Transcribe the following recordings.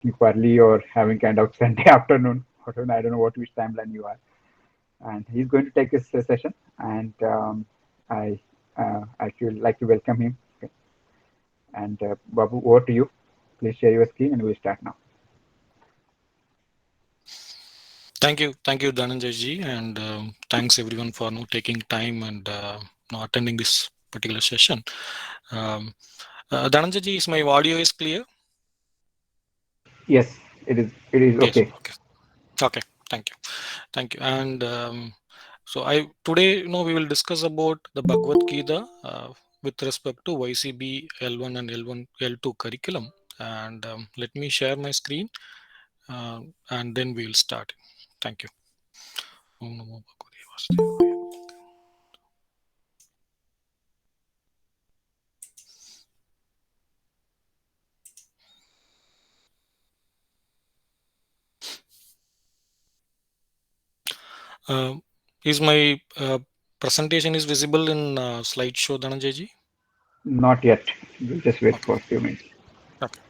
if early or having kind of Sunday afternoon. I don't know what which timeline you are. And he's going to take this session, and I actually like to welcome him. Okay. And Babu, over to you. Please share your screen, and we'll start now. Thank you, Dhananjay ji, and thanks everyone for taking time and attending this particular session. Um, Dhananjay ji, is my audio is clear? Yes, it is. It is Yes. okay. Okay. Okay. Thank you. And so I today we will discuss about the Bhagavad Gita with respect to YCB L1 and L2 curriculum. And let me share my screen, and then we will start. Thank you. Om Namo Bhagavate Vasudevaya. Is my presentation is visible in slideshow, Dhananjay ji? Not yet. We'll just wait Okay. for a few minutes. Okay.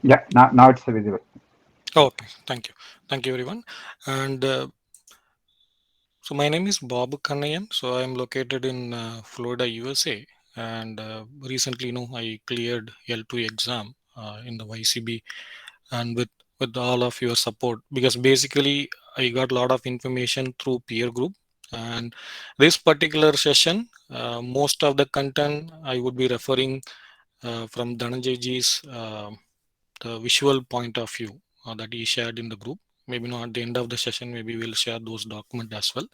Yeah, now it's visible. Okay. Thank you, everyone. And so my name is Babu Kannayan. So I am located in Florida, USA. And recently, I cleared L2 exam in the YCB, and with all of your support, because basically I got a lot of information through peer group. And this particular session, most of the content I would be referring from Dhananjay ji's the visual point of view that he shared in the group. Maybe at the end of the session, maybe we'll share those documents as well.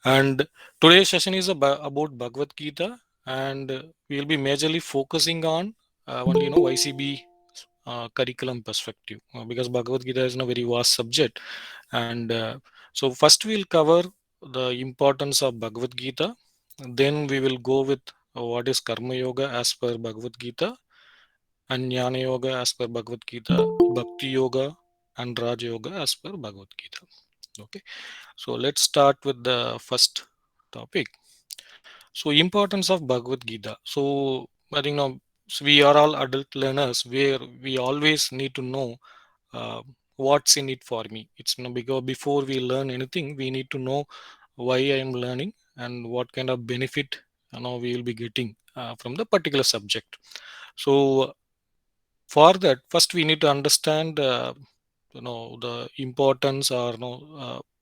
And today's session is about Bhagavad Gita, and we'll be majorly focusing on only YCB curriculum perspective, because Bhagavad Gita is a very vast subject. And so first we'll cover the importance of Bhagavad Gita. Then we will go with what is Karma Yoga as per Bhagavad Gita, and Jnana Yoga as per Bhagavad Gita, Bhakti Yoga and Raj Yoga as per Bhagavad Gita. Okay, so let's start with the first topic. So importance of Bhagavad Gita. So I think now, so we are all adult learners where we always need to know uh, what's in it for me. It's because before we learn anything, we need to know why I am learning and what kind of benefit we will be getting from the particular subject. So for that, first we need to understand the importance, or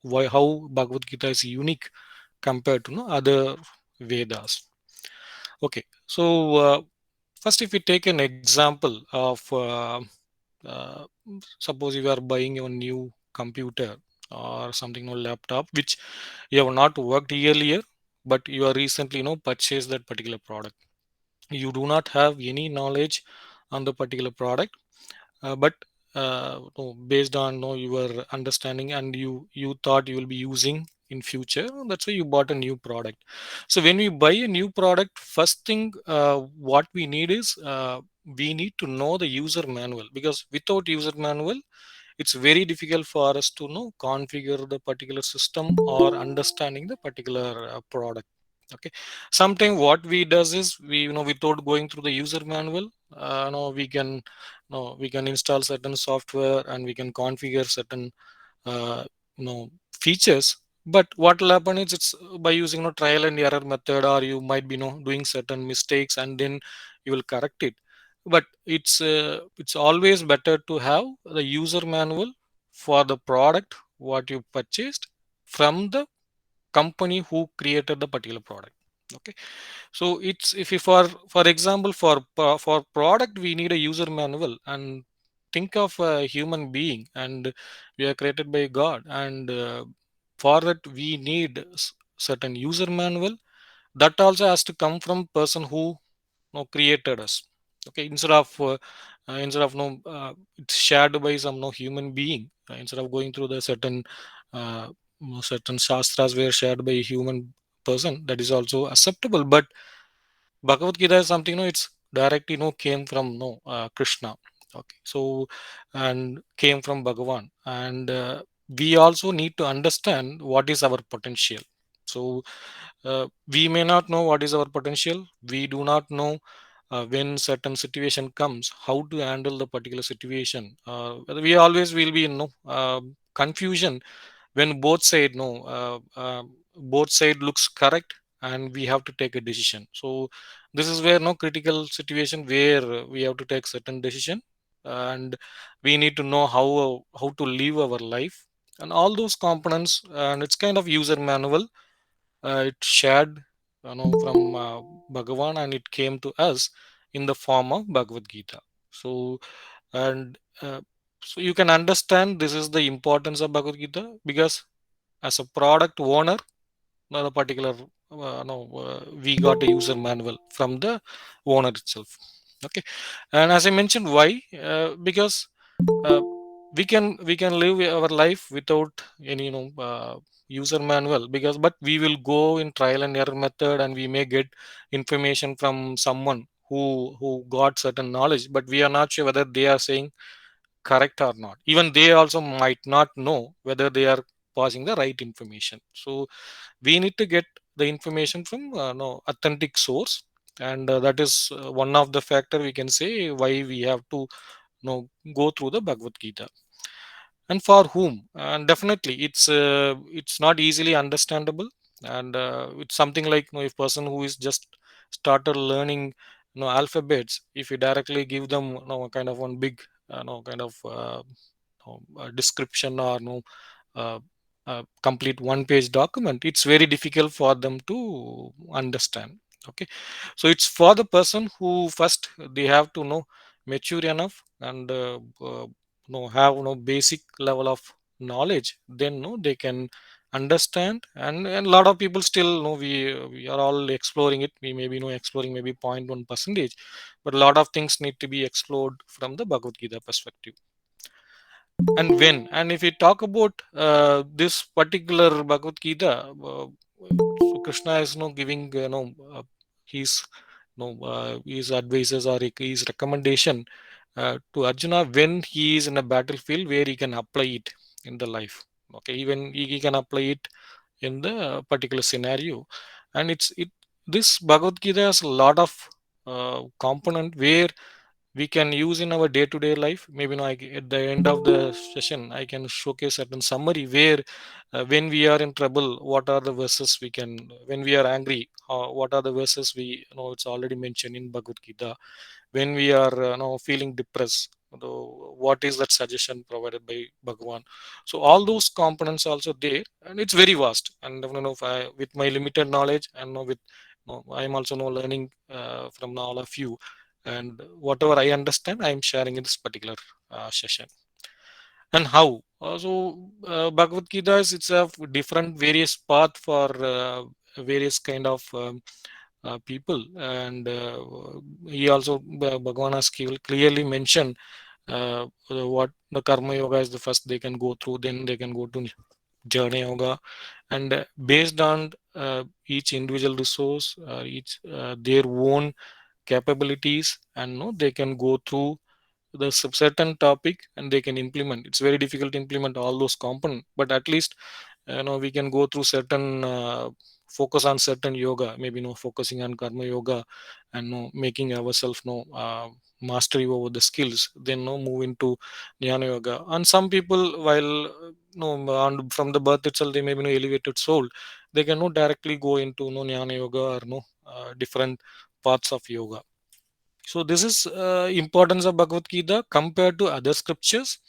why, how Bhagavad Gita is unique compared to other Vedas. Okay, so first, if we take an example of uh, suppose you are buying your new computer or something, laptop, which you have not worked earlier, but you are recently purchased that particular product. You do not have any knowledge on the particular product, but based on your understanding, and you thought you will be using in future, that's why you bought a new product. So when we buy a new product, first thing what we need is we need to know the user manual, because without user manual it's very difficult for us to know configure the particular system or understanding the particular product. Okay, sometimes what we does is we without going through the user manual, we can we can install certain software and we can configure certain uh, you know features. But what will happen is, it's by using trial and error method, or you might be doing certain mistakes and then you will correct it. But it's always better to have the user manual for the product what you purchased from the company who created the particular product. Okay, so it's, if you, for example, for product we need a user manual, and think of a human being, and we are created by God, and for that we need certain user manual. That also has to come from person who created us. Okay, instead of no it's shared by some no human being. Instead of going through the uh, certain shastras were shared by a human person, that is also acceptable. But Bhagavad Gita is something, it's directly came from Krishna. Okay, so and came from Bhagavan, and we also need to understand what is our potential. So we may not know what is our potential. We do not know when certain situation comes, how to handle the particular situation. We always will be in confusion when both side looks correct, and we have to take a decision. So this is where no critical situation where we have to take certain decision, and we need to know how to live our life and all those components. And it's kind of user manual. It's shared from Bhagavan, and it came to us in the form of Bhagavad Gita. So and so you can understand this is the importance of Bhagavad Gita, because as a product owner, the particular no we got a user manual from the owner itself. Okay, and as I mentioned, why? Because uh, we can live our life without any user manual, because but we will go in trial and error method, and we may get information from someone who got certain knowledge, but we are not sure whether they are saying correct or not. Even they also might not know whether they are passing the right information. So we need to get the information from no authentic source, and that is one of the factor we can say why we have to go through the Bhagavad Gita. And for whom? And definitely it's not easily understandable, and it's something like if person who is just started learning alphabets, if you directly give them kind of one big kind of description, or uh, complete one page document, it's very difficult for them to understand. Okay, so it's for the person who first they have to know mature enough, and have basic level of knowledge, then they can understand. And a lot of people still we are all exploring it. We may be exploring maybe 0.1 percentage, but a lot of things need to be explored from the Bhagavad Gita perspective. And when, and if we talk about this particular Bhagavad Gita, so Krishna is giving his his advices, or his recommendation to Arjuna when he is in a battlefield where he can apply it in the life. Okay, even he can apply it in the particular scenario. And this Bhagavad Gita has a lot of component where we can use in our day-to-day life. Maybe at the end of the session I can showcase certain summary where when we are in trouble, what are the verses we can, when we are angry, what are the verses we it's already mentioned in Bhagavad Gita. When we are feeling depressed, what is that suggestion provided by Bhagavan. So all those components also there, and it's very vast. And if with my limited knowledge, and with I'm also learning from all of you, and whatever I understand, I am sharing in this particular session. And how? Bhagavad Gita is itself different various path for various kind of people, and he also Bhagavan has clearly mentioned what the Karma Yoga is the first they can go through, then they can go to Jnana Yoga, and based on each individual resource, each their own capabilities, and they can go through the certain topic and they can implement. It's very difficult to implement all those components, but at least we can go through certain focus on certain yoga, maybe focusing on Karma Yoga, and making ourselves mastery over the skills, then move into Jnana Yoga. And some people, while from the birth itself they may be elevated soul, they can directly go into Jnana Yoga, or different parts of yoga. So this is importance of Bhagavad Gita compared to other scriptures.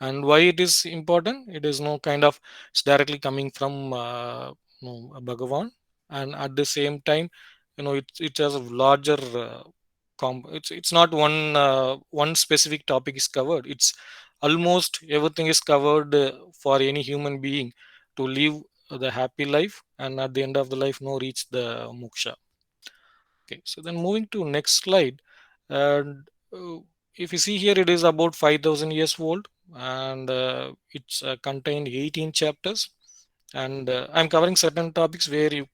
And why it is important? It is no kind of, it's directly coming from Bhagavan, and at the same time, it has a larger it's not one specific topic is covered. It's almost everything is covered for any human being to live the happy life, and at the end of the life, no, reach the moksha. Okay, so then moving to next slide, and if you see here, it is about 5,000 years old, and it's contained 18 chapters, and I'm covering certain topics where you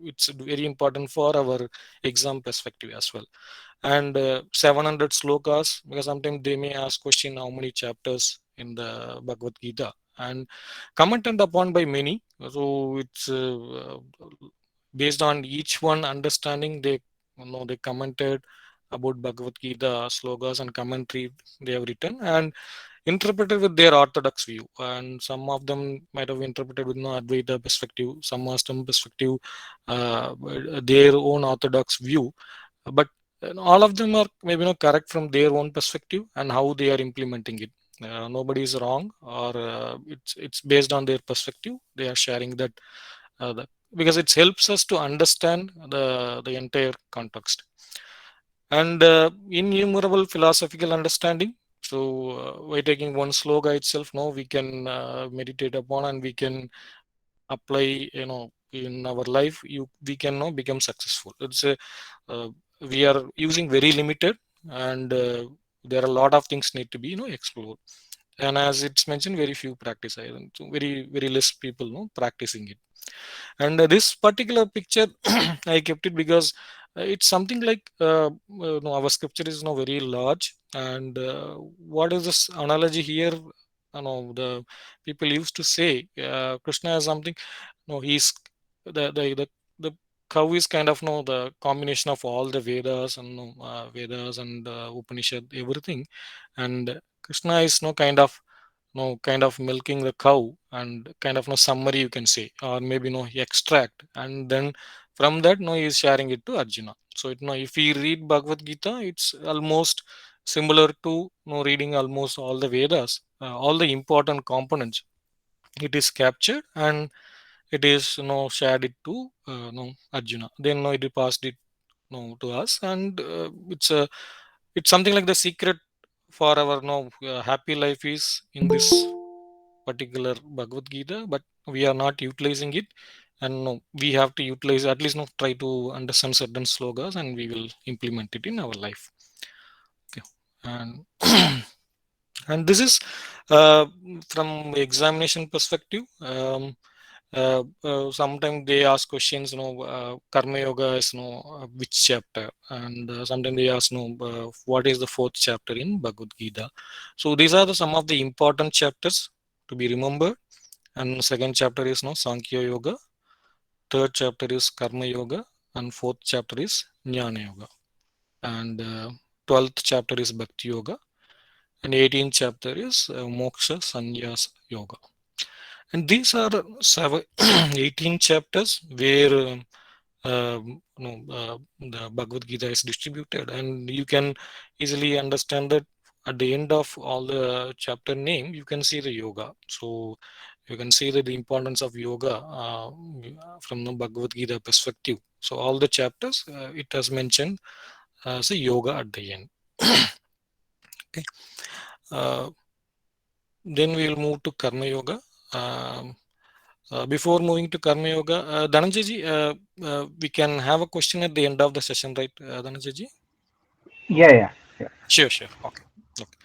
it's very important for our exam perspective as well. And 700 slokas, because sometimes they may ask question how many chapters in the Bhagavad Gita, and commented upon by many. So it's based on each one understanding, they, you know, they commented about Bhagavad Gita slokas and commentary they have written and interpreted with their orthodox view. And some of them might have interpreted with no Advaita perspective, some Astam perspective, their own orthodox view. But all of them are maybe not correct from their own perspective and how they are implementing it. Nobody is wrong, or it's based on their perspective. They are sharing that, because it helps us to understand the entire context. And innumerable philosophical understanding. So by taking one sloga itself, no, we can meditate upon, and we can apply, you know, in our life. We can now become successful. It's a we are using very limited, and there are a lot of things need to be, you know, explored. And as it's mentioned, very few practice. I think so very less people know practicing it. And this particular picture I kept it because it's something like no, our scripture is now very large, and what is this analogy here? You know, the people used to say Krishna is something. No, he's the cow is kind of, no, the combination of all the Vedas and, no, Vedas and Upanishad, everything. And Krishna is no kind of, no, kind of milking the cow, and kind of no summary, you can say, or maybe no extract, and then from that, no, he is sharing it to Arjuna. So it, no, if we read Bhagavad Gita, it's almost similar to, no, reading almost all the Vedas, all the important components. It is captured, and it is, you know, shared it to no, Arjuna. Then, no, it passed it, no, to us, and it's something like the secret for our, no, happy life is in this particular Bhagavad Gita, but we are not utilizing it. And no, we have to utilize, at least, no, try to understand certain slogas, and we will implement it in our life. Okay. And and this is from examination perspective. Sometimes they ask questions, you know, Karma Yoga is, you know, which chapter, and sometimes they ask, you know, what is the fourth chapter in Bhagavad Gita. So these are some of the important chapters to be remembered. And second chapter is, no, Sankhya Yoga, third chapter is Karma Yoga, and fourth chapter is Jnana Yoga, and 12th chapter is Bhakti Yoga, and 18th chapter is Moksha Sannyasa Yoga. And these are 18 chapters where the Bhagavad Gita is distributed, and you can easily understand that at the end of all the chapter name, you can see the yoga. So you can see that the importance of yoga from the Bhagavad Gita perspective. So all the chapters, it has mentioned as a yoga at the end. Okay. Uh, then we will move to Karma Yoga. Um, before moving to Karma Yoga, Dhananjay ji, we can have a question at the end of the session, right, Dhananjay ji? Yeah, yeah, yeah. Sure, sure. Okay. Okay.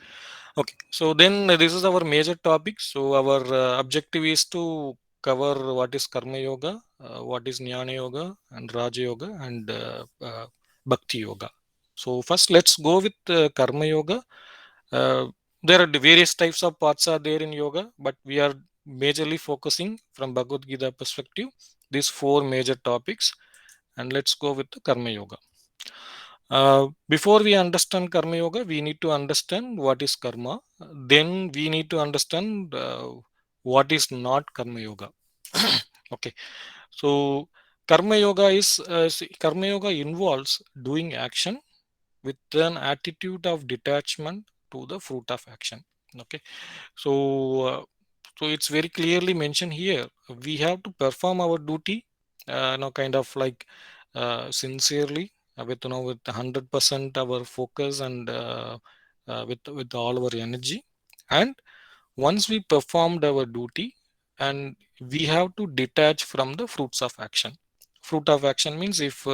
Okay. So then this is our major topic. So our objective is to cover what is Karma Yoga, what is Jnana Yoga, and Raja Yoga, and Bhakti Yoga. So first, let's go with Karma Yoga. Uh, there are the various types of paths are there in yoga, but we are majorly focusing from Bhagavad Gita perspective these four major topics, and let's go with the Karma Yoga. Before we understand Karma Yoga, we need to understand what is karma. Then we need to understand what is not Karma Yoga. Okay, so Karma Yoga involves doing action with an attitude of detachment to the fruit of action. Okay, so it's very clearly mentioned here. We have to perform our duty, kind of like sincerely, with with 100% our focus and with all our energy. And once we performed our duty, and we have to detach from the fruits of action. Fruit of action means if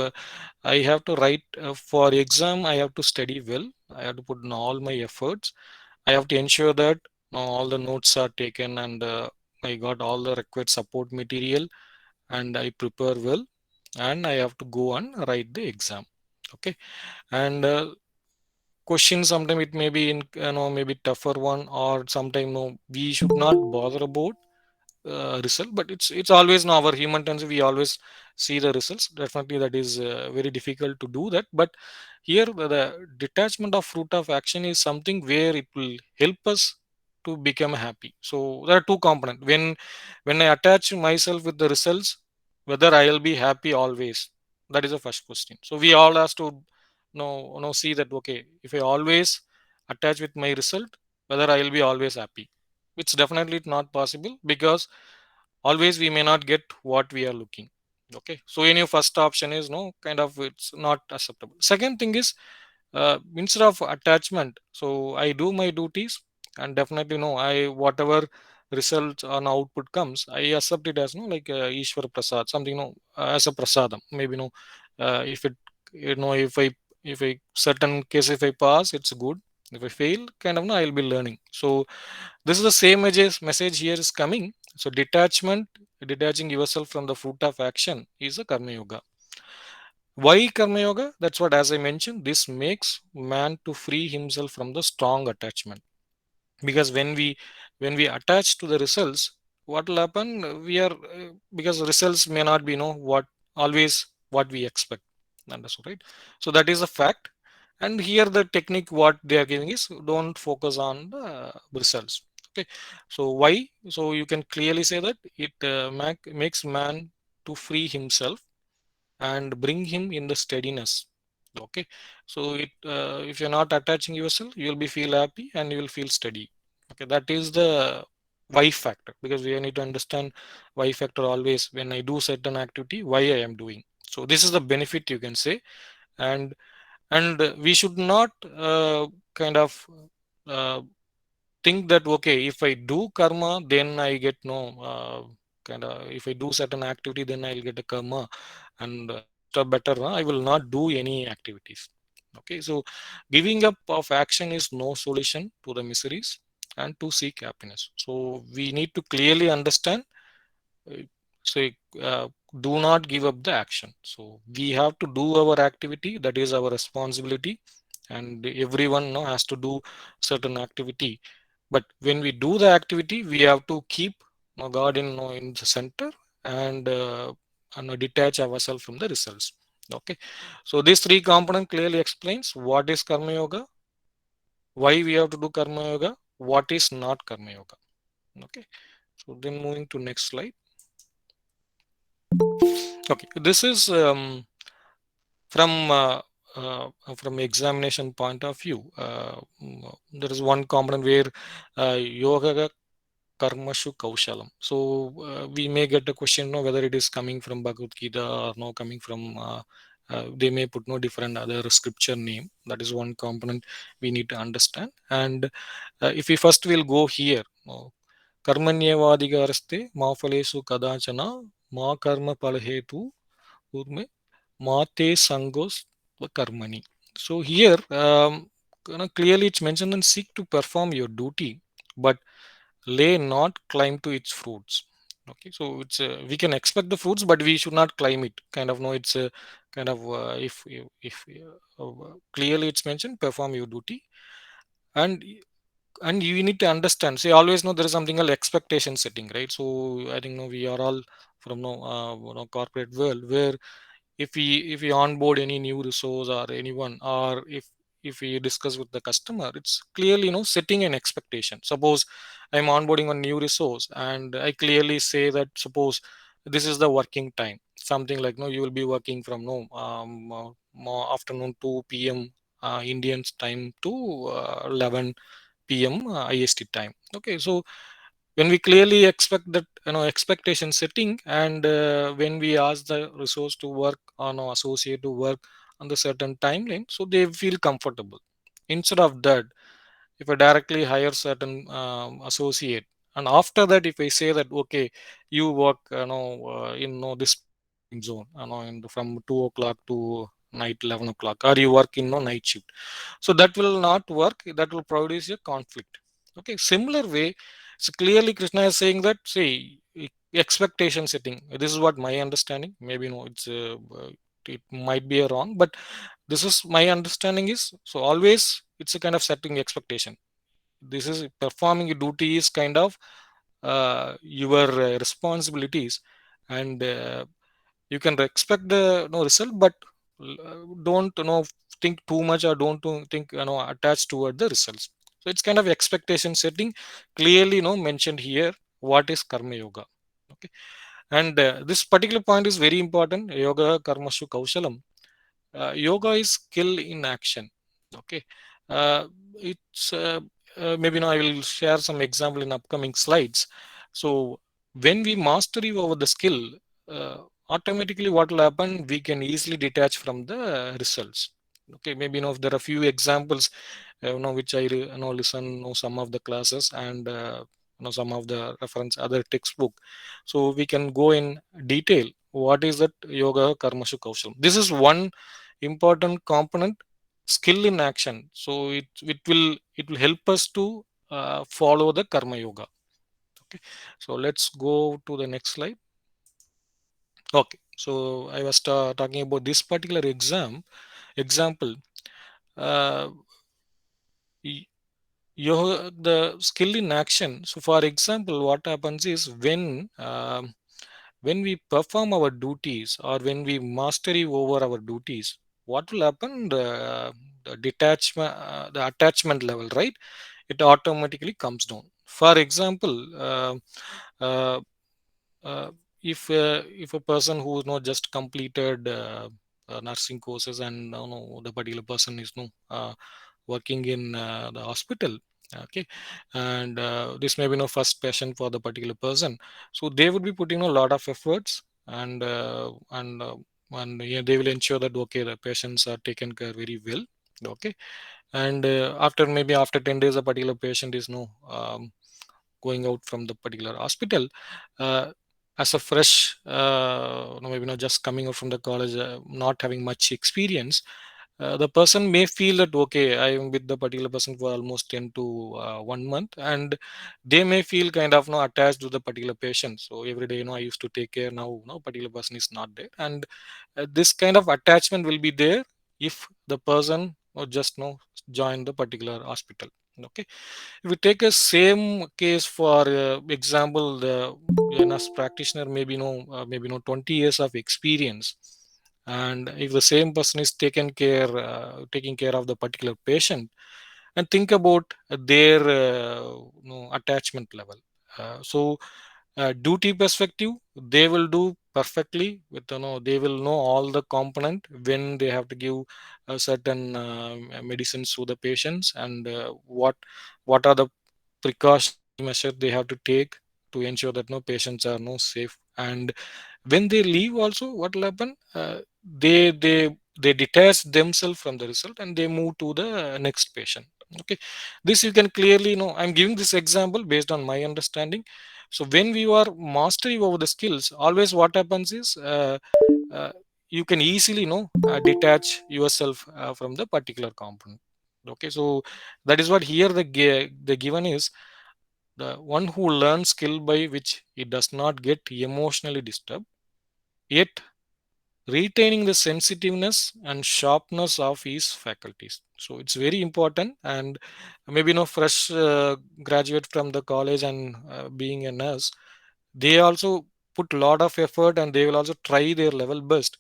I have to write for exam, I have to study well, I have to put in all my efforts, I have to ensure that all the notes are taken, and I got all the required support material, and I prepare well, and I have to go and write the exam. Okay. And question sometimes it may be in maybe tougher one, or sometime no, we should not bother about result, but it's always no, our human tendency, we always see the results. Definitely that is very difficult to do that. But here the detachment of fruit of action is something where it will help us to become happy. So there are two components. When I attach myself with the results, whether I'll be happy always, that is the first question. So we all has to see that, okay, if I always attach with my result, whether I'll be always happy, which definitely not possible, because always we may not get what we are looking. Okay, so any first option is no, kind of it's not acceptable. Second thing is, instead of attachment, so I do my duties, and definitely no, I whatever results on output comes, I accept it as no, like Ishwar Prasad, something no, as a prasadam. Maybe no, if it, if I certain case, if I pass, it's good. If I fail, kind of no, I'll be learning. So this is the same message here is coming. So detachment, detaching yourself from the fruit of action is a karma yoga. Why karma yoga? That's what, as I mentioned, this makes man to free himself from the strong attachment. Because when we attach to the results, what will happen? We are because results may not be what always what we expect. Understood, right? So that is a fact. And here the technique what they are giving is, don't focus on the results. Okay. So why? So you can clearly say that it makes man to free himself and bring him in the steadiness. Okay. So it if you're not attaching yourself, you will be feel happy and you will feel steady. Okay, that is the why factor, because we need to understand why factor always. When I do certain activity, why I am doing, so this is the benefit, you can say. And we should not kind of uh, think that, okay, if I do karma, then I get no kind of, if I do certain activity, then I'll get a karma, and instead better I will not do any activities. Okay, so giving up of action is no solution to the miseries and to seek happiness. So we need to clearly understand, uh, so do not give up the action. So we have to do our activity, that is our responsibility, and everyone has to do certain activity. But when we do the activity, we have to keep God in the center, and detach ourselves from the results. Okay, so these three component clearly explains what is karma yoga, why we have to do karma yoga, what is not karma yoga. Okay, so then moving to next slide. Okay, this is from examination point of view. There is one component where yoga karmashu kaushalam. So we may get a question, whether it is coming from Bhagavad Gita or no, coming from they may put no different other scripture name. That is one component we need to understand. And if we first will go here, karmanyevadhikaraste ma phalesu kadachana ma karma palahetu urme mate sangos karmani. So here, clearly it's mentioned, and seek to perform your duty, but lay not climb to its fruits. Okay, so it's we can expect the fruits, but we should not climb it. Kind of no, it's a kind of if clearly it's mentioned, perform your duty, and you need to understand. See, always know there is something called expectation setting, right? So I think no, we are all from no corporate world, where if we onboard any new resource or anyone, or if we discuss with the customer, it's clearly setting an expectation. Suppose I'm onboarding a new resource, and I clearly say that, suppose this is the working time, something like no, you will be working from no afternoon 2 p.m. Indian time to 11 p.m. IST time. Okay, so when we clearly expect that, expectation setting, and when we ask the resource to work on, or associate to work on the certain timeline, so they feel comfortable. Instead of that, if I directly hire certain associate, and after that, if I say that okay, you work, in this particular time zone, from 2 o'clock to night 11 o'clock, or you work in night shift, so that will not work. That will produce a conflict. Okay, similar way, so clearly Krishna is saying that, say, expectation setting. This is what my understanding. Maybe it might be a wrong, but this is my understanding is, so always it's a kind of setting expectation. This is performing a duty is kind of your responsibilities, and you can expect the result, but don't think too much, or don't think attached toward the results. So it's kind of expectation setting, clearly mentioned here what is karma yoga. Okay, and this particular point is very important. Yoga karmashu kaushalam. Yoga is skill in action. Okay, uh, it's maybe now I will share some example in upcoming slides. So when we mastery over the skill, uh, automatically what will happen, we can easily detach from the results. Okay, maybe if there are few examples which I listen some of the classes, and some of the reference other textbook, so we can go in detail what is that yoga karmashu kaushal. This is one important component, skill in action. So it will help us to follow the karma yoga. Okay, so let's go to the next slide. Okay, so I was talking about this particular example. uh, y- the skill in action. So for example, what happens is, when we perform our duties, or when we mastery over our duties, what will happen, the detachment, the attachment level, right, it automatically comes down. For example, uh, uh, if a person who is not just completed nursing courses, and the particular person is working in the hospital. Okay, and this may be no first passion for the particular person, so they would be putting a lot of efforts, and yeah, they will ensure that okay, the patients are taken care very well. Okay, and after 10 days, a particular patient is going out from the particular hospital, uh, as a fresh, maybe not just coming out from the college, not having much experience. The person may feel that okay, I am with the particular person for almost 10 to 1 month, and they may feel kind of attached to the particular patient. So every day, I used to take care. Now particular person is not there, and this kind of attachment will be there if the person just join the particular hospital. Okay, if we take a same case for example, the nurse practitioner, maybe 20 years of experience, and if the same person is taking care of the particular patient, and think about their attachment level. Duty perspective, they will do perfectly with they will know all the component when they have to give certain medicines to the patients, and what are the precautionary measures they have to take to ensure that no patients are no safe. And when they leave also, what will happen, they detach themselves from the result, and they move to the next patient. Okay, this you can clearly know. I'm giving this example based on my understanding. So when we are mastering over the skills, always what happens is, uh, you can easily detach yourself from the particular component. Okay, so that is what here the given is, the one who learns skill by which he does not get emotionally disturbed, yet retaining the sensitiveness and sharpness of his faculties. So it's very important. And maybe fresh graduate from the college, and being a nurse, they also put a lot of effort, and they will also try their level best.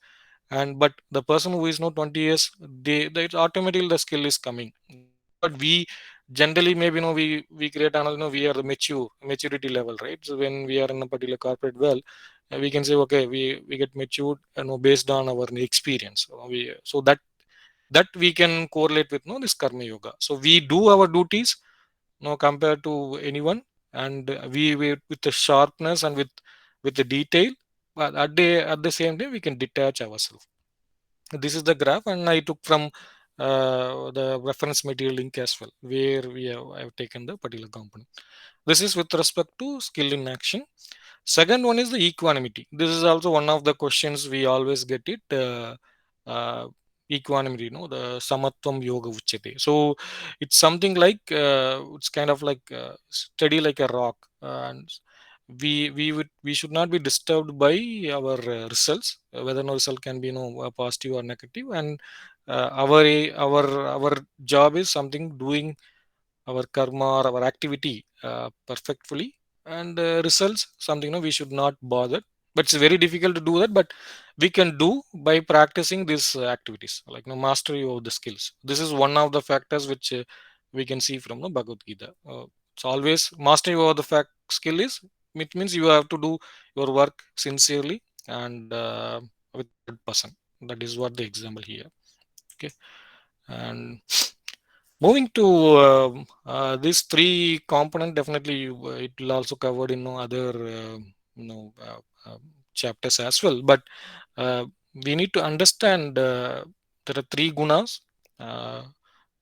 And but the person who is not 20 years, they automatically the skill is coming. That is what we generally, maybe we create another, we are the maturity level, right? So when we are in a particular corporate world, we can say okay, we get matured, based on our experience. So that we can correlate with this karma yoga. So we do our duties compared to anyone, and we with the sharpness and with the detail, but at the same time we can detach ourselves. This is the graph, and I took from the reference material link as well, where I have taken the particular component. This is with respect to skill in action. Second one is the equanimity. This is also one of the questions we always get it. Equanimity, the samatvam yoga uchyate. So it's something like it's kind of like steady like a rock, and we should not be disturbed by our results, whether no result can be positive or negative, and our job is something doing our karma or our activity perfectly, and results something we should not bother. But it's very difficult to do that, but we can do by practicing these activities, like mastery of the skills. This is one of the factors which we can see from the Bhagavad Gita. It's always mastery over the fact skill is, it means you have to do your work sincerely and with 100%. That is what the example here. Okay. And moving to these three component, definitely it will also covered in other you know uh, uh, chapters as well. But uh, we need to understand there are three gunas: uh,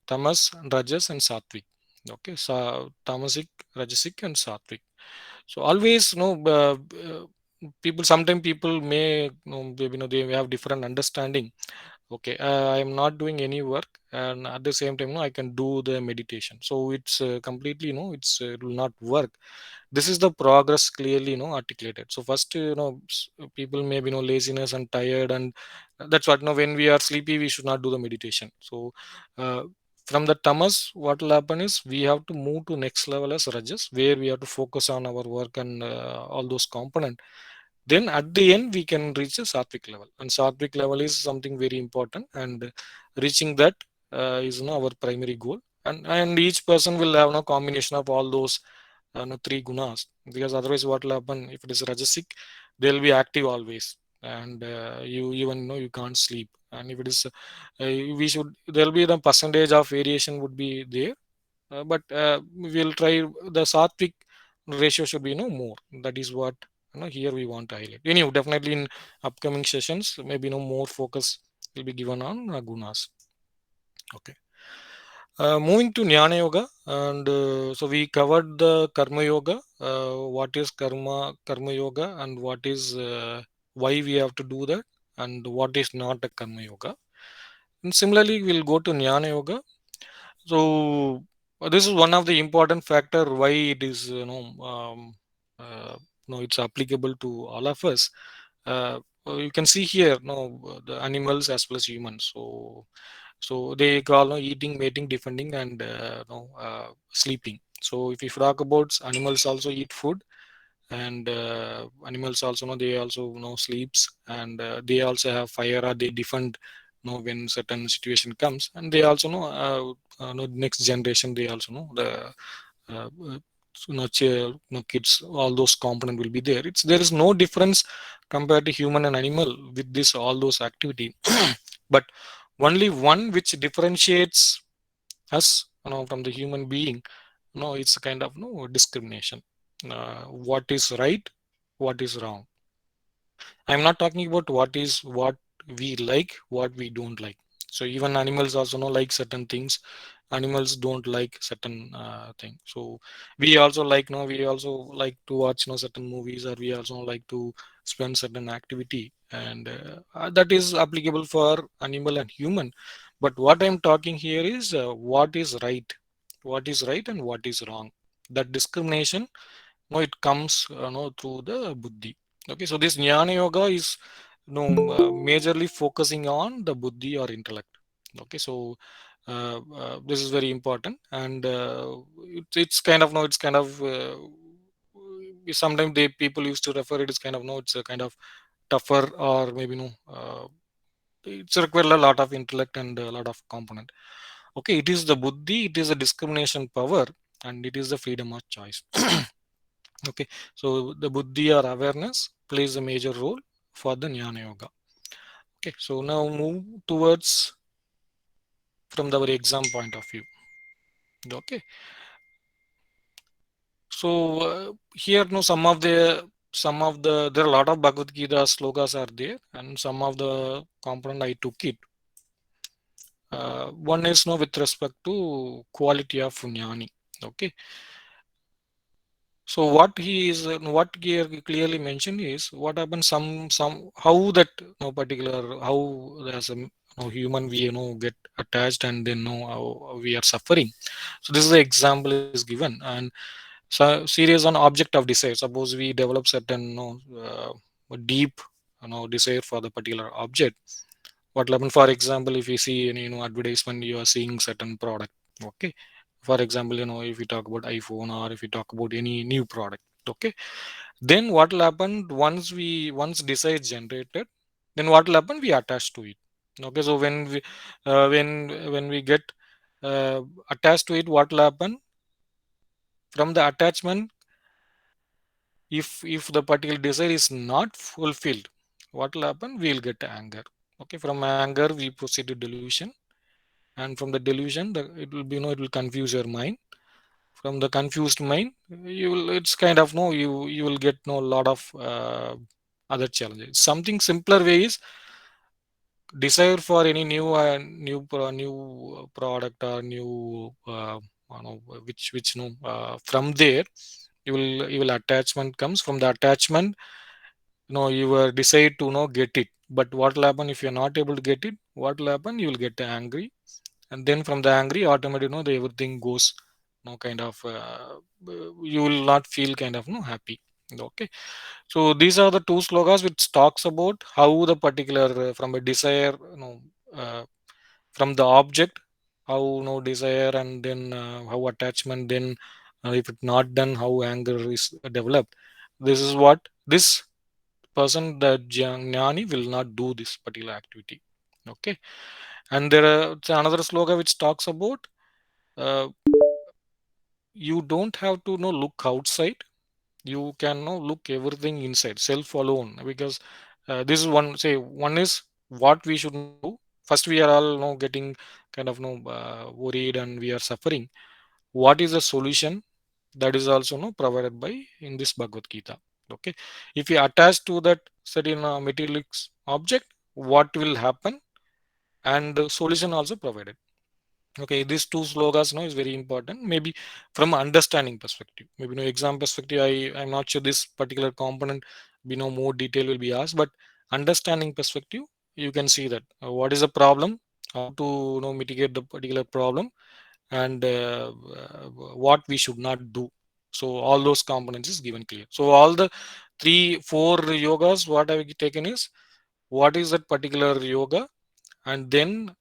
tamas, rajas, and sattvic. Okay, so tamasic, rajasic, and sattvic. So always, people. Sometimes people may, they have different understanding. Okay, I am not doing any work, and at the same time, I can do the meditation. So it's completely, it will not work. This is the progress clearly, articulated. So first, people may be, laziness and tired, and that's what. When we are sleepy, we should not do the meditation. So uh, from the tamas, what will happen is we have to move to next level as rajas, where we have to focus on our work and all those components. Then at the end we can reach a sattvic level, and sattvic level is something very important, and reaching that is our primary goal. And each person will have no combination of all those three gunas, because otherwise what will happen, if it is rajasic, they'll be active always, and you even know you can't sleep. And if it is we should, there'll be the percentage of variation would be there, but we'll try the sattvic ratio should be more. That is what here we want to highlight. Anyway, definitely in upcoming sessions, maybe more focus will be given on gunas. Okay. Moving to Jnana Yoga, and so we covered the Karma Yoga. What is Karma Yoga, and what is why we have to do that, and what is not a Karma Yoga. And similarly, we'll go to Jnana Yoga. So this is one of the important factor why it is uh, it's applicable to all of us. You can see here, the animals as well as humans. So they call eating, mating, defending, and sleeping. So if you talk about animals, also eat food, and animals also they also sleeps, and they also have fire, or they defend when certain situation comes, and they also next generation, they also know the uh, uh, kids, all those component will be there. There is no difference compared to human and animal with this all those activity. But only one which differentiates us from the human being, it's a kind of discrimination. What is right, what is wrong. I'm not talking about what we like, what we don't like. So even animals also like certain things. Animals don't like certain thing. So we also like to watch certain movies, or we also like to spend certain activity, and that is applicable for animal and human. But what I'm talking here is what is right and what is wrong. That discrimination, it comes through the buddhi. Okay, so this Jnana Yoga is majorly focusing on the buddhi or intellect. Okay, so this is very important, and it's kind of sometimes they people used to refer it as kind of it's a kind of tougher, or maybe it's require a lot of intellect and a lot of component. Okay, it is the buddhi, it is a discrimination power, and it is the freedom of choice. Okay, so the buddhi or awareness plays a major role for the Jnana Yoga. Okay, so now move towards from our exam point of view. Okay, so here some of the some of there are a lot of Bhagavad Gita slokas are there, and some of the component I took it. One is no with respect to quality of jnani. Okay, so what he is, what here clearly mentioned is what happens. Some how that no particular how as a human we get attached and then know how we are suffering. So this is the example is given, and so series on object of desire. Suppose we develop certain deep desire for the particular object. What will happen? For example, if you see any advertisement, you are seeing certain product. Okay, for example, if you talk about iPhone or if you talk about any new product. Okay, then what will happen once desire is generated, then what will happen? We attach to it. Okay, so when we get uh, attached to it, what will happen? From the attachment, if the particular desire is not fulfilled, what will happen? We will get anger. Okay, from anger we proceed to delusion, and from the delusion it will be it will confuse your mind. From the confused mind, you will it's kind of no you will get no lot of other challenges. Something simpler way is desire for any new product or new which from there you will attachment comes. From the attachment, you will decide to get it. But what will happen if you're not able to get it? What will happen? You will get angry, and then from the angry automatically the everything goes kind of you will not feel kind of happy. Okay, so these are the two slogas which talks about how the particular from a desire uh, from the object, how desire, and then how attachment, then if it's not done, how anger is developed. This is what this person, the jnani, will not do this particular activity. Okay, and there are another sloga which talks about uh, you don't have to look outside. You can look everything inside self alone, because this is one say one is what we should not do. First, we are all getting kind of worried and we are suffering. What is the solution? That is also provided by in this Bhagavad Gita. Okay, if you attach to that certain materialistic object, what will happen? And the solution also provided. Okay, these two slogas is very important. Maybe from understanding perspective, maybe exam perspective, I'm not sure this particular component more detail will be asked, but understanding perspective, you can see that what is the problem, how to mitigate the particular problem, and what we should not do. So all those components is given clear. So all the 3 4 yogas what I've taken is what is that particular yoga, and then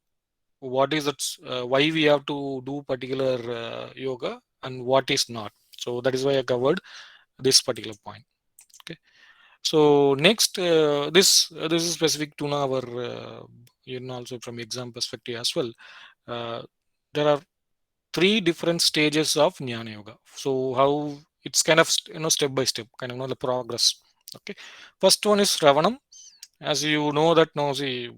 what is it, why we have to do particular yoga, and what is not. So that is why I covered this particular point. Okay, so next this is specific to our also from exam perspective as well. uh, there are 3 different stages of Jnana Yoga. So how it's kind of step by step, kind of the progress. Okay, first one is Ravanam. As you know that now, see,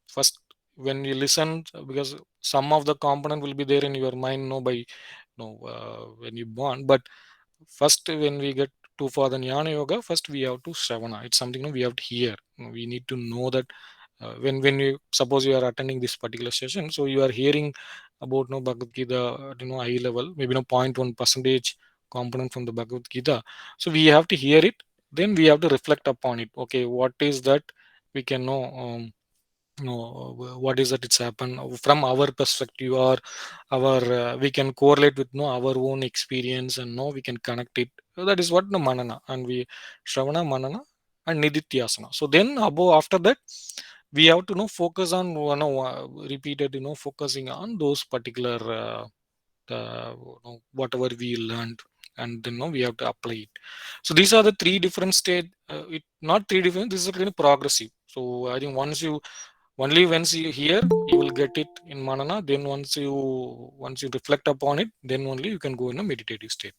first when you listen, because some of the component will be there in your mind, by when you born. But first, when we get to for the Jnana Yoga, first we have to Shravana. It's something we have to hear. We need to know that when you suppose you are attending this particular session, so you are hearing about Bhagavad Gita at high level, maybe 0.1 percentage component from the Bhagavad Gita. So we have to hear it, then we have to reflect upon it. Okay, what is that we can know what is that it's happened from our perspective, or our we can correlate with our own experience, and we can connect it. So that is what manana, and we Shravana, Manana, and Nididhyasana. So then above after that we have to focus on repeated focusing on those particular whatever we learned, and then we have to apply it. So these are the 3 different state, it not 3 different, this is kind of progressive. So I think once you hear, you will get it in manana. Then once you reflect upon it, then only you can go in a meditative state.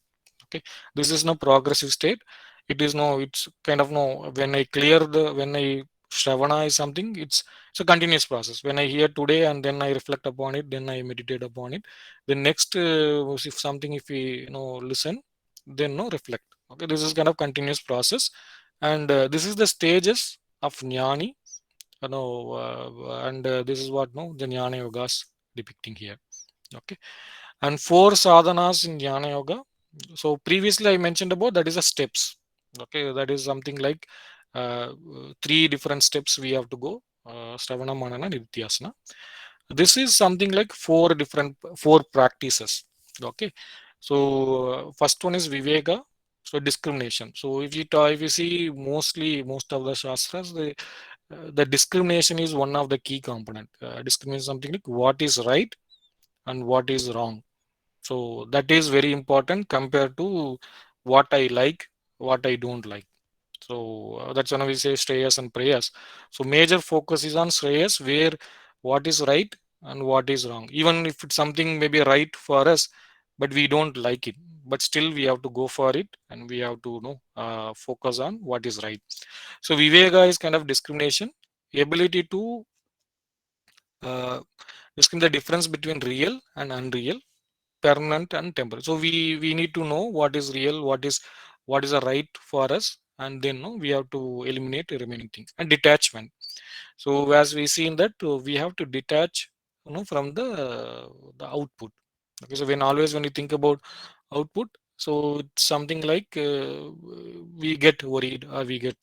Okay, this is no progressive state. It is no, it's kind of no, when I clear the when I Shravana is something, it's a continuous process. When I hear today and then I reflect upon it, then I meditate upon it. The next if something, if we listen, then reflect. Okay, this is kind of continuous process, and this is the stages of jnani. And this is what no the Jnana Yoga is depicting here. Okay, and four sadhanas in Jnana Yoga. So previously I mentioned about that is a steps. Okay, that is something like three different steps we have to go. Stravana, Manana, Nidhyasana. This is something like four practices. Okay, so first one is Viveka. So discrimination. So if you see most of the shastras, the discrimination is one of the key component. Discrimination is something like what is right and what is wrong. So that is very important compared to what I like, what I don't like. So that's when we say Shreyas and Prayas. So major focus is on Shreyas, where what is right and what is wrong. Even if it's something maybe right for us, but we don't like it, but still we have to go for it, and we have to focus on what is right. So Viveka is kind of discrimination, ability to uh, discriminate the difference between real and unreal, permanent and temporary. So we need to know what is real, what is a right for us, and then no, we have to eliminate the remaining things. And detachment. So as we see in that, we have to detach from the output. Okay, so when you think about output, so it's something like we get worried, or we get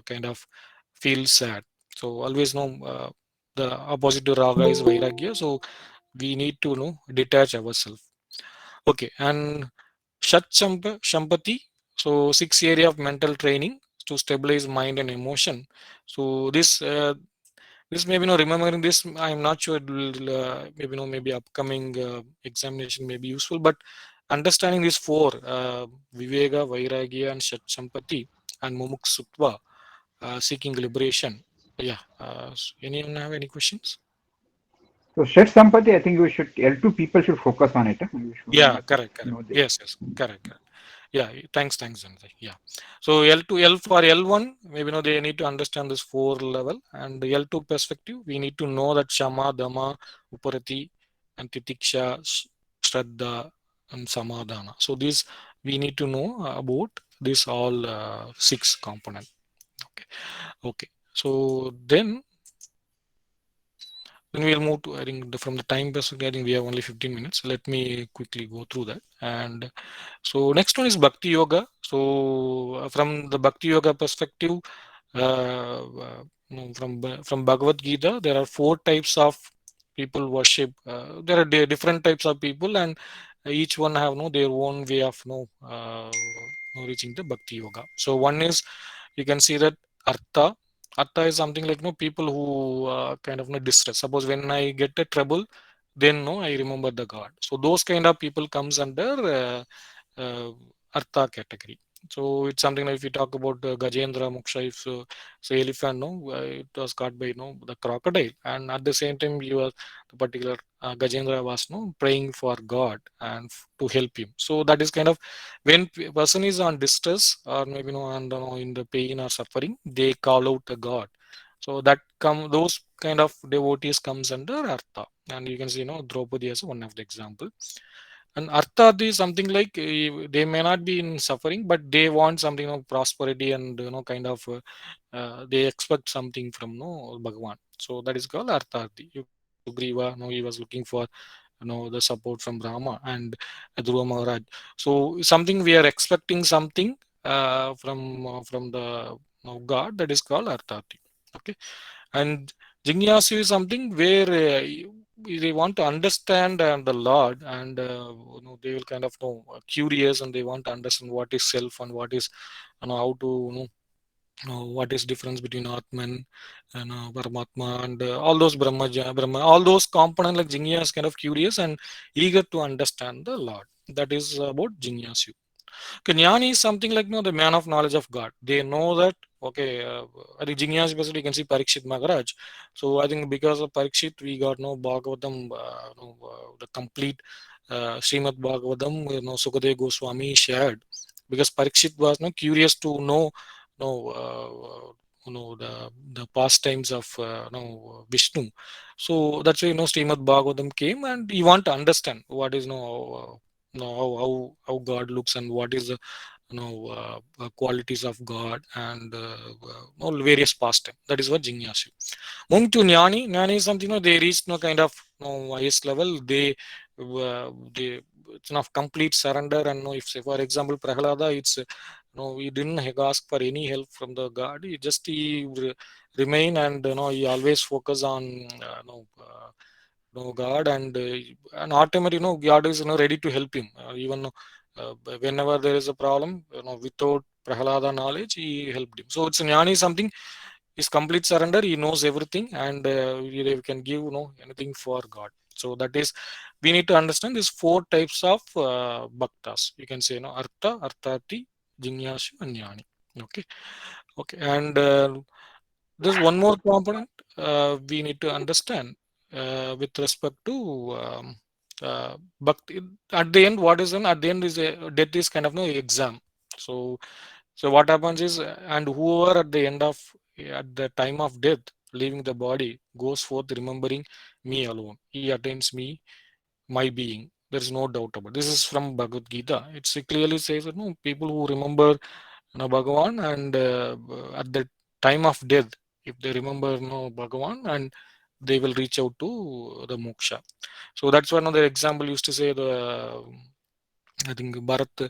kind of feel sad. So always the opposite to raga is vairagya. So we need to detach ourselves. Okay, and Shampati. So six area of mental training to stabilize mind and emotion. So this maybe remembering this, I'm not sure it will maybe upcoming examination may be useful, but understanding these four Viveka, Vairagya, and Shampati, and Mumukshutva, seeking liberation. Yeah. Anyone have any questions? So Shet Sampati, I think we should L2 people should focus on it. Huh? We Yeah, have to correct. know this. Yes, correct. Yeah, thanks, Janata. Yeah. So L2, L for L1, maybe they need to understand this four level, and the L2 perspective, we need to know that Shama, Dama, Uparati, and Titiksha, Shraddha, and Samadhana. So these we need to know about this all six component. Okay. Okay. So then we'll move to, I think, from the time perspective, I think we have only 15 minutes. Let me quickly go through that. And so next one is Bhakti Yoga. So from the Bhakti Yoga perspective, from Bhagavad Gita, there are four types of people worship. There are different types of people, and each one have their own way of reaching the Bhakti Yoga. So one is, you can see that Artha. Artha is something like people who kind of distress. Suppose when I get a trouble, then I remember the God. So those kind of people comes under uh, Artha category. So it's something like if you talk about Gajendra Moksha, if so elephant, it was caught by the crocodile, and at the same time you are the particular Gajendra was praying for God and to help him. So that is kind of when person is on distress, or maybe and in the pain or suffering, they call out a God. So that come those kind of devotees comes under Artha, and you can see Draupadi as one of the example. And Arthat is something like they may not be in suffering, but they want something of prosperity, and kind of they expect something from Bhagwan. So that is called Artharthi. Sugriva, he was looking for the support from Rama and Dhruva Maharaj. So something we are expecting something from the God, that is called Artharthi. Okay, and Jnana is something where they want to understand the Lord, and they will kind of curious, and they want to understand what is self, and what is how to what is difference between Atman and Paramatma, and all those Brahma, all those components. Like Jnana is kind of curious and eager to understand the Lord. That is about Jnana. Jnani is something like the man of knowledge of God. They know that okay. I think Jnana basically you can see Parikshit Maharaj. So I think because of Parikshit, we got no Bhagavatam, the complete Srimad Bhagavatam. Sukadev Goswami shared, because Parikshit was curious to know the pastimes of Vishnu. So that's why Srimad Bhagavatam came, and he want to understand what is how God looks, and what is the qualities of God and various pastime. That is what jignasya. Moving to Jnani is something, they reach kind of highest level. They it's enough complete surrender. And if say for example Prahlada, it's he didn't ask for any help from the God. He remain, and he always focus on God, and automatically God is ready to help him, even whenever there is a problem, without Prahlada knowledge, he helped him. So it's Jnani is something, is complete surrender. He knows everything, and we can give anything for God. So that is, we need to understand these four types of bhaktas. You can say artha, arthati, jignasya, and jnani. Okay. Okay. And there's one more component we need to understand with respect to bhakti. At the end, what is done at the end is a death is kind of no exam. So what happens is, and whoever at the end of, at the time of death, leaving the body, goes forth remembering me alone. He attains me, my being. There is no doubt about it. This is from Bhagavad Gita. It clearly says that people who remember Bhagavan, and at the time of death, if they remember Bhagavan, and they will reach out to the moksha. So that's one of the example used to say the, I think Bharat,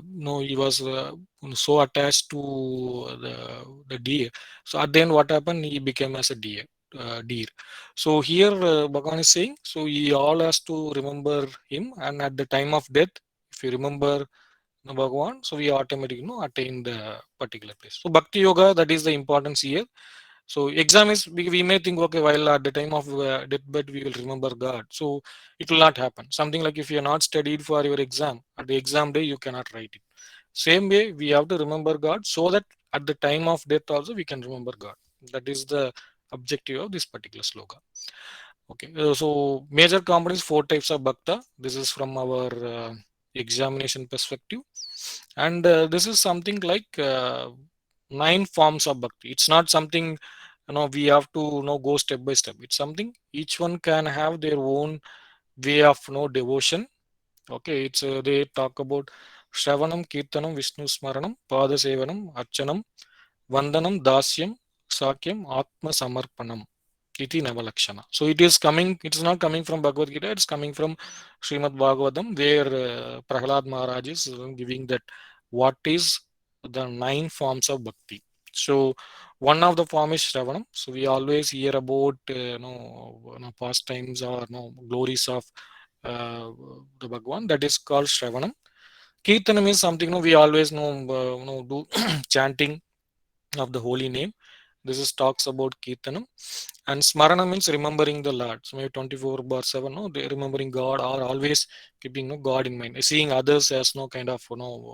no, he was so attached to the deer. So at the end, what happened? He became as a deer. Deer. So here, Bhagavan is saying, so he all has to remember him, and at the time of death, if you remember Bhagavan, so we automatically attain the particular place. So Bhakti Yoga, that is the importance here. So exam is, we may think, okay, while at the time of deathbed we will remember God. So it will not happen. Something like if you are not studied for your exam, at the exam day you cannot write it. Same way we have to remember God, so that at the time of death also we can remember God. That is the objective of this particular sloka. Okay, so major components, four types of bhakta. This is from our examination perspective, and this is something like nine forms of bhakti. It's not something we have to go step by step. It's something each one can have their own way of devotion. Okay, it's they talk about Shravanam, Kirtanam, Vishnu Smaranam, Pada Sevanam, Archanam, Vandanam, Dasyam, Sakyam, Atma Samarpanam. Iti Navalakshana. So it is coming, it is not coming from Bhagavad Gita, it's coming from Srimad Bhagavatam, where Prahlad Maharaj is giving that what is the nine forms of bhakti. So one of the form is Shravanam. So we always hear about pastimes or glories of the Bhagwan. That is called Shravanam. Kirtanam is something we always do chanting of the holy name. This is talks about Kirtanam. And Smarana means remembering the Lord. So maybe 24 bar 7, they remembering God, or always keeping God in mind. Seeing others as no kind of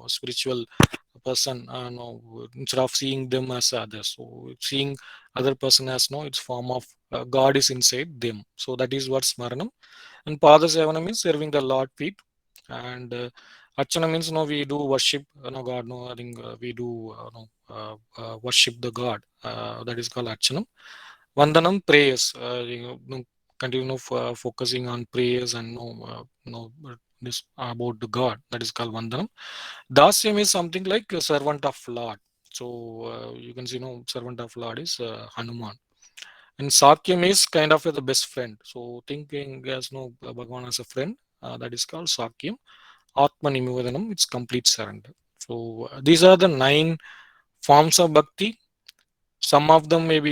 spiritual person, instead of seeing them as others. So seeing other person as it's form of God is inside them. So that is what Smaranam. And Pada Sevana means serving the Lord feet. And Archana means we do worship God. No, I think we do worship the God. That is called Archanam. Vandanam, prayers. Continue focusing on prayers and this about the God. That is called Vandanam. Dasyam is something like a servant of Lord. So you can see servant of Lord is Hanuman. And Sakyam is kind of the best friend. So thinking as Bhagavan as a friend, that is called Sakyam. Atmanimivadanam, it's complete surrender. So these are the nine forms of bhakti. Some of them maybe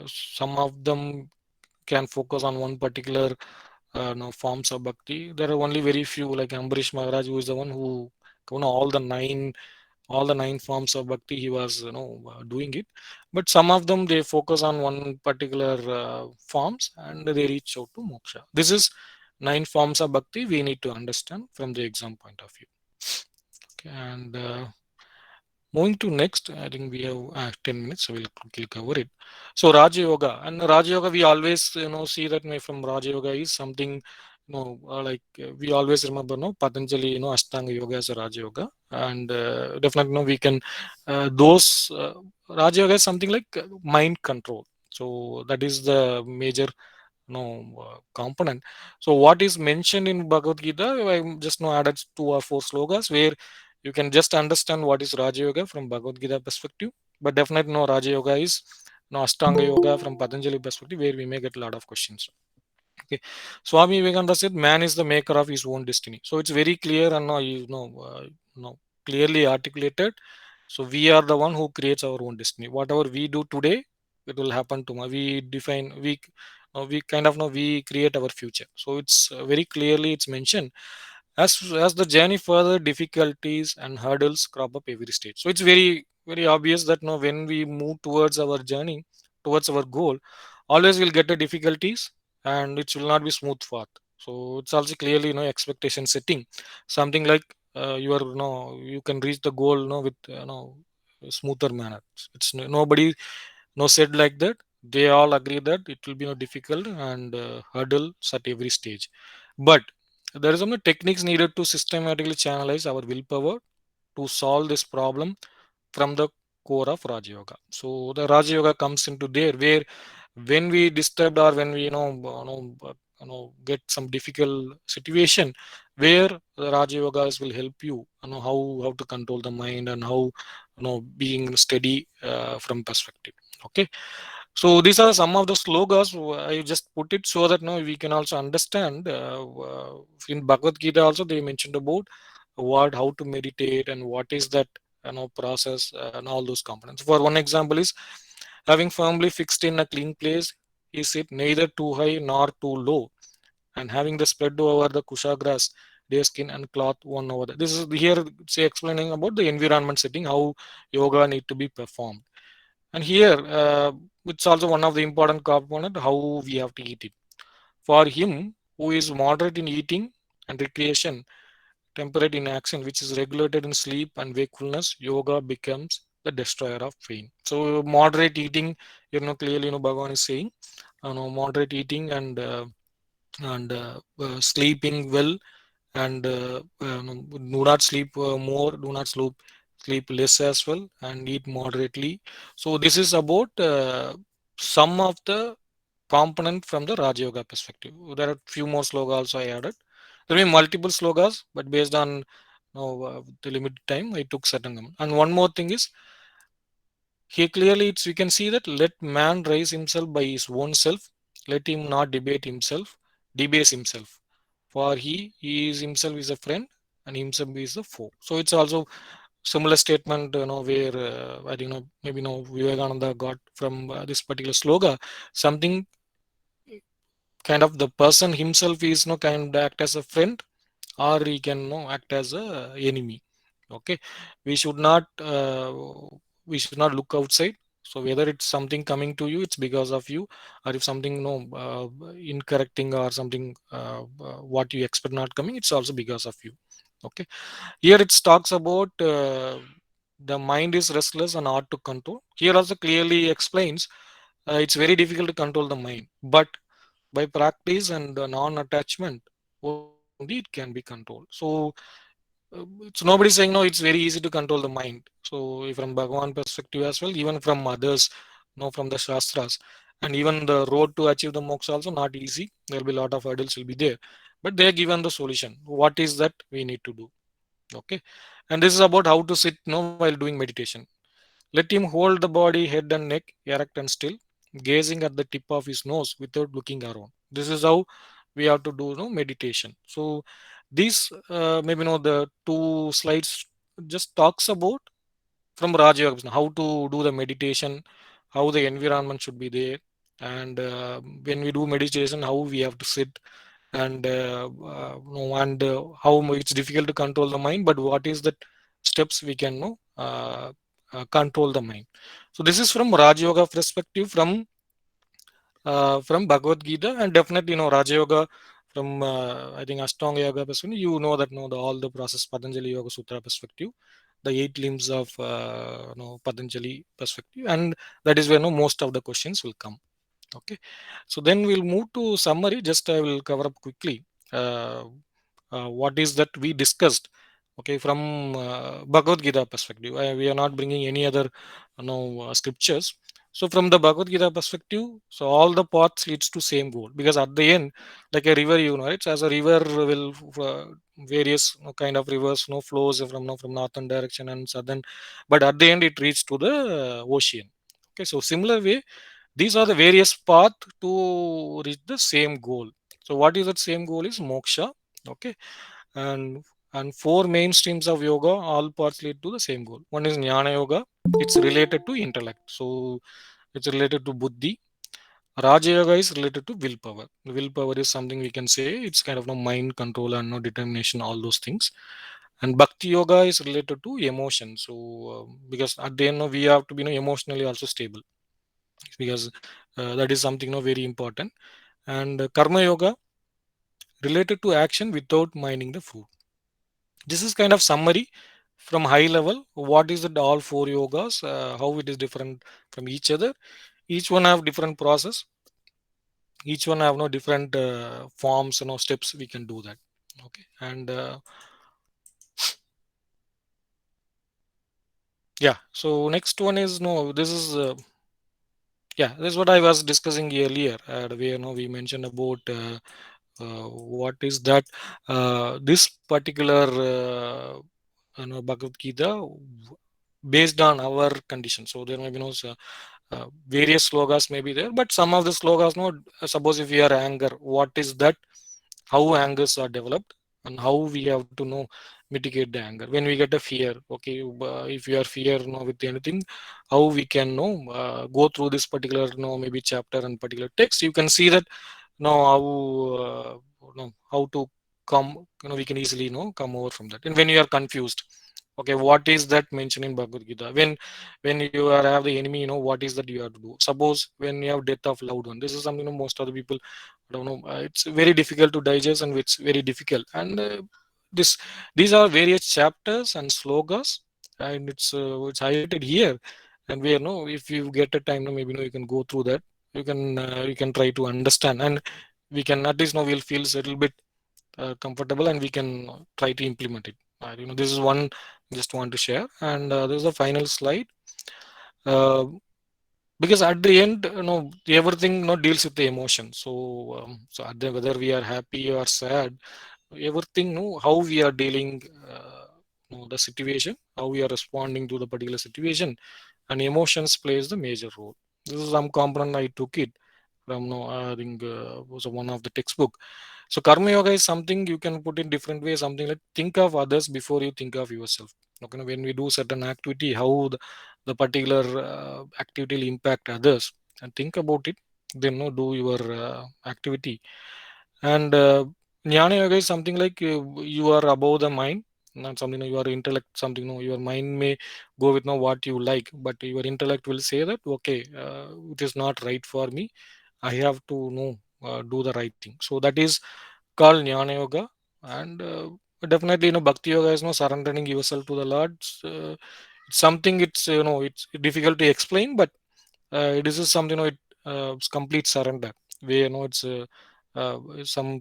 some of them can focus on one particular forms of bhakti. There are only very few, like Ambarish Maharaj, who is the one who all the nine forms of bhakti he was doing it. But some of them they focus on one particular forms, and they reach out to moksha. This is nine forms of bhakti we need to understand from the exam point of view. Okay, and moving to next, I think we have 10 minutes, so we'll quickly cover it. So Raja Yoga, and Raja Yoga, we always see that from Raja Yoga is something like we always remember Patanjali Ashtanga Yoga as a Raja Yoga, and definitely we can those Raja Yoga is something like mind control. So that is the major component. So what is mentioned in Bhagavad Gita, I just added two or four slogas where You can just understand what is Raja Yoga from Bhagavad Gita perspective, but definitely no, Raja Yoga is no Ashtanga Yoga from Patanjali perspective, where we may get a lot of questions. Okay, Swami Vivekananda said, "Man is the maker of his own destiny." So it's very clear and clearly articulated. So we are the one who creates our own destiny. Whatever we do today, it will happen tomorrow. We define, we kind of know, we create our future. So it's very clearly it's mentioned. As the journey further, difficulties and hurdles crop up every stage. So it's very obvious that no, when we move towards our journey, towards our goal, always we'll get the difficulties, and it will not be smooth path. So it's also clearly expectation setting, something like you are you can reach the goal with smoother manner. It's nobody no said like that. They all agree that it will be difficult and hurdles at every stage, but there is some techniques needed to systematically channelize our willpower to solve this problem from the core of Raja Yoga. So the Raja Yoga comes into there, where when we disturbed, or when we get some difficult situation, where the Raja Yogas will help you, how to control the mind, and how being steady from perspective. Okay, so these are some of the slogans. I just put it so that we can also understand. In Bhagavad Gita also they mentioned about what, how to meditate, and what is that process, and all those components. For one example is having firmly fixed in a clean place. Is it neither too high nor too low, and having the spread over the kusha their skin and cloth one over the. This is here say explaining about the environment setting, how yoga need to be performed. And here, it's also one of the important component how we have to eat it. For him who is moderate in eating and recreation, temperate in action, which is regulated in sleep and wakefulness, yoga becomes the destroyer of pain. So moderate eating, clearly, Bhagavan is saying, moderate eating and sleeping well, and do not sleep more, do not sleep less as well, and eat moderately. So this is about some of the component from the Raja Yoga perspective. There are few more slogas also I added. There will be multiple slogas, but based on the limited time, I took certain amount. And one more thing is, here clearly it's we can see that let man raise himself by his own self, let him not debase himself. For he is himself is a friend, and himself is a foe. So it's also similar statement, where I think maybe Vivekananda got from this particular sloga, something kind of the person himself is kind of act as a friend, or he can act as a enemy. Okay, we should not uh, we should not look outside. So whether it's something coming to you, it's because of you, or if something incorrecting, or something what you expect not coming, it's also because of you. Okay, here it talks about the mind is restless and hard to control. Here also clearly explains it's very difficult to control the mind, but by practice and non-attachment only it can be controlled. So it's nobody saying no, it's very easy to control the mind. So from Bhagavan perspective as well, even from others, from the Shastras, and even the road to achieve the moksha also not easy. There will be a lot of hurdles will be there, but they are given the solution. What is that we need to do? Okay, and this is about how to sit while doing meditation. Let him hold the body, head and neck erect and still, gazing at the tip of his nose without looking around. This is how we have to do meditation. So these maybe the two slides just talks about from Raja Yoga, how to do the meditation, how the environment should be there, and when we do meditation, how we have to sit, and how it's difficult to control the mind, but what is the steps we can control the mind. So this is from Raja Yoga perspective, from Bhagavad Gita, and definitely Raja Yoga from I think Ashtanga Yoga perspective. That all the process Patanjali Yoga Sutra perspective, the 8 limbs of Patanjali perspective, and that is where most of the questions will come. Okay, so then we'll move to summary. Just I will cover up quickly uh, what is that we discussed. Okay, from Bhagavad Gita perspective, we are not bringing any other scriptures. So from the Bhagavad Gita perspective, so all the paths leads to same goal, because at the end, like a river, right? So as a river will various kind of rivers, flows from from northern direction and southern, but at the end it reaches to the ocean. Okay, so similar way, these are the various path to reach the same goal. So what is that same goal is moksha. Okay, and four main streams of yoga, all paths lead to the same goal. One is Jnana Yoga. It's related to intellect. So it's related to buddhi. Raja Yoga is related to willpower. Willpower is something we can say it's kind of no mind control and no determination, all those things. And Bhakti Yoga is related to emotion. So because at the end, we have to be emotionally also stable, because that is something very important. And Karma Yoga related to action without minding the food. This is kind of summary from high level. What is it? All four yogas, how it is different from each other. Each one have different process. Each one have no different forms, steps we can do that. Okay, and yeah. So next one is no. This is yeah. This is what I was discussing earlier. Where we mentioned about what is that this particular Bhagavad Gita based on our condition. So there may be various slogas may be there, but some of the slogas, no, suppose if we are anger, what is that? How angers are developed and how we have to know mitigate the anger. When we get a fear, okay, if you are fear with anything, how we can know go through this particular maybe chapter and particular text. You can see that how how to come, we can easily come over from that. And when you are confused, okay, what is that mentioned in Bhagavad Gita? When you are have the enemy, what is that you have to do? Suppose when you have death of loved one, this is something most of the people don't know. It's very difficult to digest and it's very difficult. And this these are various chapters and slogas, and it's highlighted here. And we if you get a time, maybe you can go through that. You can try to understand, and we can at least we'll feel a little bit comfortable, and we can try to implement it. This is one just want to share, and this is the final slide. Uh, because at the end, everything deals with the emotion. So so at the, whether we are happy or sad, everything how we are dealing the situation, how we are responding to the particular situation, and emotions plays the major role. This is some component I took it from I think was one of the textbook. So karma yoga is something you can put in different ways, something like think of others before you think of yourself. Okay, when we do certain activity, how the particular activity will impact others, and think about it, then do your activity. And Jnana Yoga is something like you are above the mind, not something you are intellect, something your mind may go with what you like, but your intellect will say that okay, it is not right for me. I have to do the right thing. So that is called Jnana Yoga. And definitely Bhakti Yoga is surrendering yourself to the Lord. It's something, it's it's difficult to explain, but this is something it's complete surrender, where it's some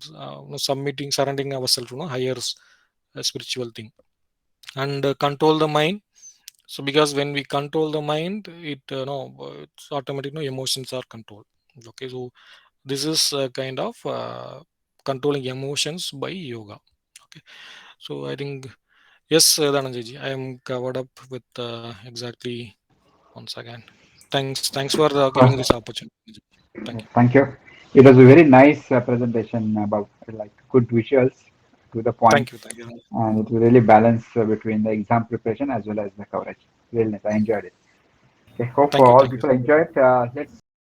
submitting, surrendering ourselves to higher spiritual thing. And control the mind. So because when we control the mind, it no it's automatic, emotions are controlled. Okay, so this is kind of controlling emotions by yoga. Okay, so I think yes, Dhananjay, I am covered up with exactly once again. Thanks for giving this opportunity. Thank you. Thank you. It was a very nice presentation about like good visuals to the point, Thank you. and it really balanced between the exam preparation as well as the coverage. Really nice. I enjoyed it. Okay, hope Thank you. all Thank you. people enjoyed. Let's